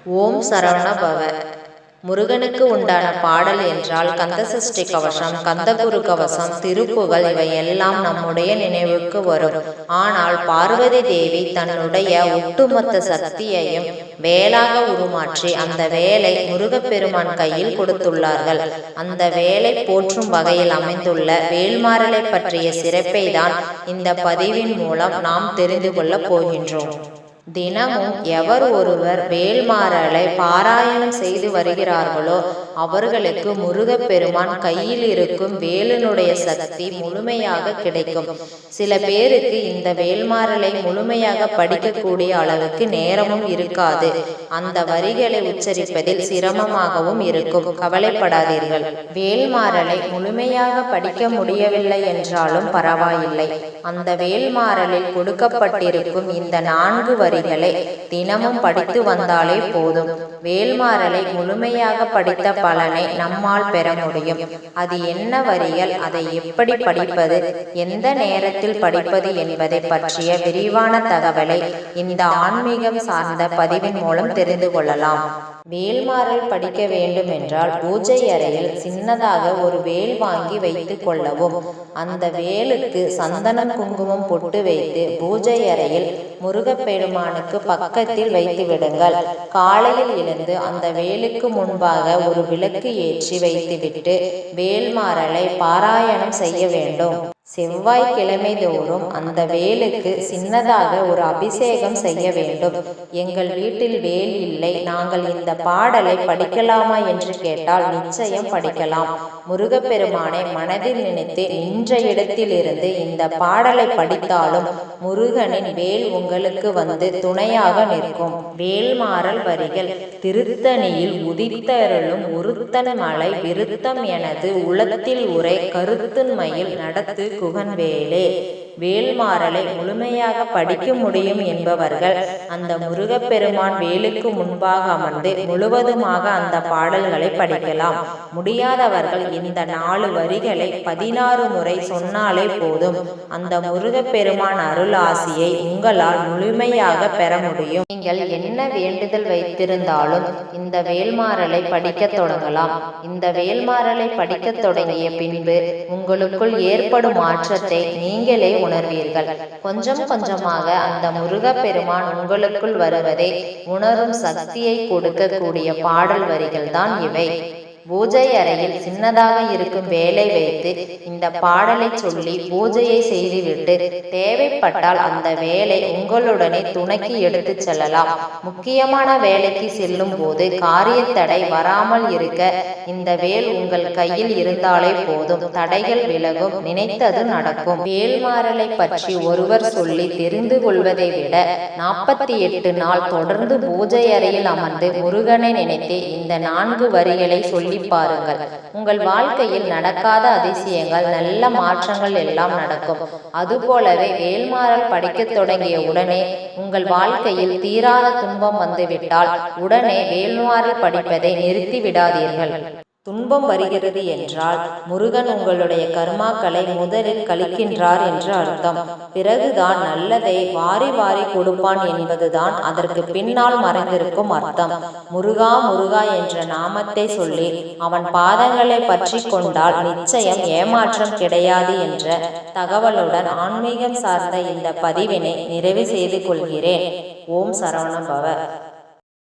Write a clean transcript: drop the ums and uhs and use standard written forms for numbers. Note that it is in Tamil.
ஓம் சரவண பவ. முருகனுக்கு உண்டான பாடல் என்றால் கந்தசஷ்டி கவசம், கந்தகுரு கவசம், திருப்புகழ் இவை எல்லாம் நம்முடைய நினைவுக்கு வரும். ஆனால் பார்வதி தேவி தன்னுடைய ஒட்டுமொத்த சக்தியையும் வேலாக உருமாற்றி அந்த வேலை முருகப்பெருமான் கையில் கொடுத்துள்ளார்கள். அந்த வேலை போற்றும் வகையில் அமைந்துள்ள வேல்மாறலை பற்றிய சிறப்பை தான் இந்த பதிவின் மூலம் நாம் தெரிந்து கொள்ளப் போகின்றோம். தினமும் எவர் ஒருவர் வேல்மாறலை பாராயணம் செய்து வருகிறார்களோ அவர்களுக்கு முருகப்பெருமான் கையில் இருக்கும் வேலனுடைய சக்தி முழுமையாக கிடைக்கும். சில பேருக்கு இந்த வேல்மாறலை முழுமையாக படிக்கக்கூடிய அளவுக்கு நேரமும் இருக்காது. அந்த வரிகளை உச்சரிப்பதில் சிரமமாகவும் இருக்கும். கவலைப்படாதீர்கள். வேல்மாறலை முழுமையாக படிக்க முடியவில்லை என்றாலும் பரவாயில்லை. அந்த வேல்மாறலில் கொடுக்கப்பட்டிருக்கும் இந்த 4 வரிகளை தினமும் படித்து வந்தாலே போதும். வேல்மாறலை முழுமையாக படித்த பலனை நம்மால் பெற முடியும். அது என்ன வரிகள், அதை எப்படி படிப்பது, எந்த நேரத்தில் படிப்பது என்பதை பற்றிய விரிவான தகவலை இந்த ஆன்மீகம் சார்ந்த பதிவின் மூலம் தெரிந்து கொள்ளலாம். வேல்மாறல் படிக்க வேண்டும் என்றால் பூஜை அறையில் சின்னதாக ஒரு வேல் வாங்கி வைத்துக் கொள்ளவும். அந்த வேலுக்கு சந்தனம் குங்குமம் பொட்டு வைத்து பூஜை அறையில் முருகப்பெருமானுக்கு பக்கத்தில் வைத்து விடுங்கள். காலையில் எழுந்து அந்த வேலுக்கு முன்பாக ஒரு விளக்கு ஏற்றி வைத்துவிட்டு வேல்மாறலை பாராயணம் செய்ய வேண்டும். செவ்வாய்க்கிழமை தோறும் அந்த வேலுக்கு சின்னதாக ஒரு அபிஷேகம் செய்ய வேண்டும். எங்கள் வீட்டில் வேல் இல்லை, நாங்கள் இந்த பாடலை படிக்கலாமா என்று கேட்டால் நிச்சயம் படிக்கலாம். முருகப்பெருமானை மனதில் நினைத்து நின்ற இடத்திலிருந்து இந்த பாடலை படித்தாலும் முருகனின் வேல் உங்களுக்கு வந்து துணையாக நிற்கும். வேல்மாறல் வரிகள்: திருத்தணியில் உதித்தருளும் ஒருத்தன் மலை விருத்தம் எனது உளத்தில் உரை கருத்தின் மயில் நடத்து குகன்வேலே. வேல்மாறலை முழுமையாக படிக்க முடியும் என்பவர்கள் அந்த முருகப்பெருமான் வேலுக்கு முன்பாக அமர்ந்து முழுவதுமாக அந்த பாடல்களை படிக்கலாம். முடியாதவர்கள் இந்த 4 வரிகளை 16 முறை சொன்னாலே போதும். அந்த முருகப்பெருமான் அருள் ஆசியை உங்களால் முழுமையாக பெற முடியும். நீங்கள் என்ன வேண்டுதல் வைத்திருந்தாலும் இந்த வேல்மாறலை படிக்க தொடங்கலாம். இந்த வேல்மாறலை படிக்க தொடங்கிய பின்பு உங்களுக்குள் ஏற்படும் மாற்றத்தை நீங்களே உணர்வீர்கள். கொஞ்சம் கொஞ்சமாக அந்த முருகப்பெருமான் உங்களுக்குள் வருவதை உணரும் சக்தியை கொடுக்கக்கூடிய பாடல் வரிகள் தான் இவை. பூஜை அறையில் சின்னதாக இருக்கும் வேலை வைத்து இந்த பாடலை சொல்லி பூஜையை செய்துவிட்டு தேவைப்பட்டால் அந்த வேலை உங்களுடனே துணைக்கு எடுத்து செல்லலாம். முக்கியமான வேலைக்கு செல்லும் போது காரியத்தடை வராமல் இருக்க இந்த வேல் உங்கள் கையில் இருந்தாலே போதும். தடைகள் விலகும், நினைத்தது நடக்கும். வேல்மாறலை பற்றி ஒருவர் சொல்லி தெரிந்து கொள்வதை விட 48 நாள் தொடர்ந்து பூஜை அறையில் அமர்ந்து முருகனை நினைத்து இந்த 4 வரிகளை சொல்லி பாருங்கள். உங்கள் வாழ்க்கையில் நடக்காத அதிசயங்கள், நல்ல மாற்றங்கள் எல்லாம் நடக்கும். அதுபோலவே வேல்மாறல் படிக்க தொடங்கிய உடனே உங்கள் வாழ்க்கையில் தீராத துன்பம் வந்துவிட்டால் உடனே வேல்மாறல் படிப்பதை நிறுத்தி விடாதீர்கள். துன்பம் வருகிறது என்றால் முருகன் உங்களுடைய கர்மாக்களை முதலில் கழிக்கின்றார் என்று அர்த்தம். பிறகுதான் நல்லதை வாரி வாரி கொடுப்பான் என்பதுதான் அதற்கு பின்னால் மறைந்திருக்கும் அர்த்தம். முருகா முருகா என்ற நாமத்தை சொல்லி அவன் பாதங்களை பற்றி கொண்டால் நிச்சயம் ஏமாற்றம் கிடையாது என்ற தகவலுடன் ஆன்மீகம் சார்ந்த இந்த பதிவினை நிறைவு செய்து கொள்கிறேன். ஓம் சரவண பவ.